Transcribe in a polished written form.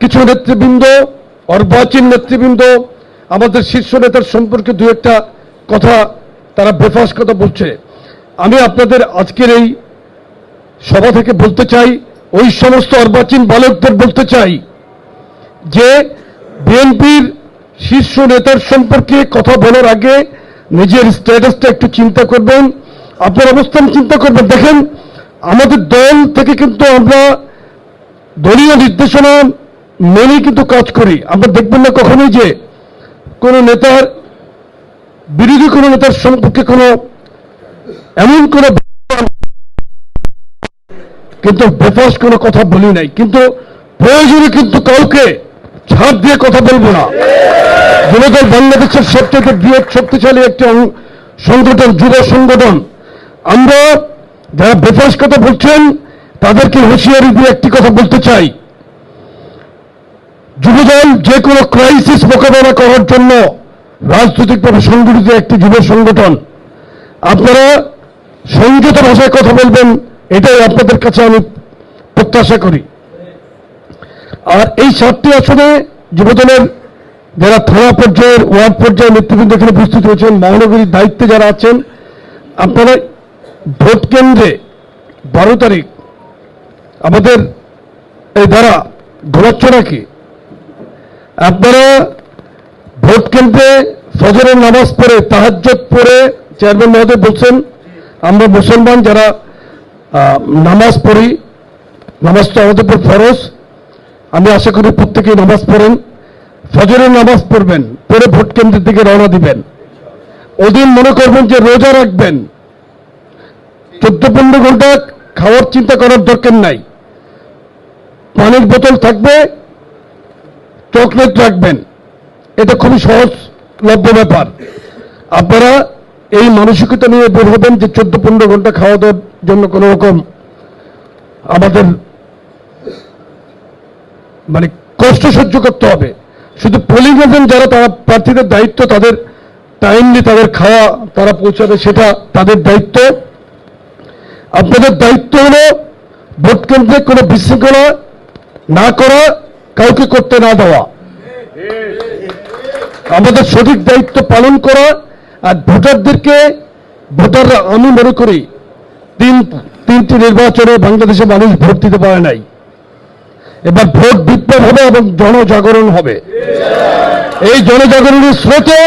কিছু নেতৃবৃন্দ, অর্বাচীন নেতৃবৃন্দ আমাদের শীর্ষ নেতার সম্পর্কে দু একটা কথা তারা বেফাস কথা বলছে। আমি আপনাদের আজকের এই সভা থেকে বলতে চাই, ওই সমস্ত অর্বাচীন বালকদের বলতে চাই যে বিএনপির শীর্ষ নেতার সম্পর্কে কথা বলার আগে নিজের স্ট্যাটাসটা একটু চিন্তা করবেন, আপনার অবস্থান চিন্তা করবেন। দেখেন, আমাদের দল থেকে কিন্তু আমরা দলীয় নির্দেশনা মেনে কিন্তু কাজ করি। আমরা দেখবেন না কখনোই যে কোনো নেতার বিরোধী কোনো নেতার সম্পর্কে কোনো এমন কোনো কিন্তু বেফাস কোনো কথা বলি নাই, কিন্তু প্রয়োজনে কিন্তু কাউকে ছাড় দিয়ে কথা বলবো না। যুবদল বাংলাদেশের সবচেয়ে বৃহৎ শক্তিশালী একটি সংগঠন, যুব সংগঠন। আমরা যারা বেফাস কথা বলছেন তাদেরকে হুঁশিয়ারি দিয়ে একটি কথা বলতে চাই, যুবদল যে কোনো ক্রাইসিস মোকাবেলা করার জন্য রাজনৈতিকভাবে সংগঠিত একটি যুব সংগঠন। আপনারা সংযত ভাষায় কথা বলবেন, এটাই আপনাদের কাছে আমি প্রত্যাশা করি। আর এই 7টি আসনে যুবদলের যারা থানা পর্যায়ের, ওয়ার্ড পর্যায়ের নেতৃবৃন্দ এখানে উপস্থিত হয়েছেন, মহানগরীর দায়িত্বে যারা আছেন, আপনারা ভোট কেন্দ্রে 12 তারিখ আমাদের এই দ্বারা ঘোরাচ্ছ নাকি? আপনারা ভোট কেন্দ্রে ফজরের নামাজ পড়ে, তাহাজ্জুদ পড়ে, চেয়ারম্যান মহোদয় বলছেন আমরা মুসলমান যারা নামাজ পড়ি, নামাজ তো আমাদের উপর ফরজ, আমি আশা করি প্রত্যেকেই নামাজ পড়েন, ফজরের নামাজ পড়বেন, পড়ে ভোট কেন্দ্রের দিকে রওনা দিবেন। ওদিন মনে করবেন যে রোজা রাখবেন, 14-15 ঘন্টা খাওয়ার চিন্তা করার দরকার নাই, পানির বোতল থাকবে, চকলেট রাখবেন, এটা খুবই সহজলভ্য ব্যাপার। আপনারা এই মানসিকতা নিয়ে বের হবেন যে 14-15 ঘন্টা খাওয়া দাওয়ার জন্য কোনো রকম আমাদের মানে কষ্ট সহ্য করতে হবে। শুধু পোলিং এজেন্ট যারা, তারা প্রার্থীদের দায়িত্ব তাদের টাইমলি তাদের খাওয়া তারা পৌঁছাবে, সেটা তাদের দায়িত্ব। আপনাদের দায়িত্ব হলো ভোট কেন্দ্রে কোনো বিশৃঙ্খলা না করা, কাউকে করতে না দেওয়া, আমাদের সঠিক দায়িত্ব পালন করা। আর ভোটারদেরকে, ভোটাররা, আমি মনে করি 3টি নির্বাচনে বাংলাদেশে মানুষ ভোট দিতে পারে নাই, এবার ভোট বিপ্লব হবে এবং জনজাগরণ হবে। এই জনজাগরণের স্রোতে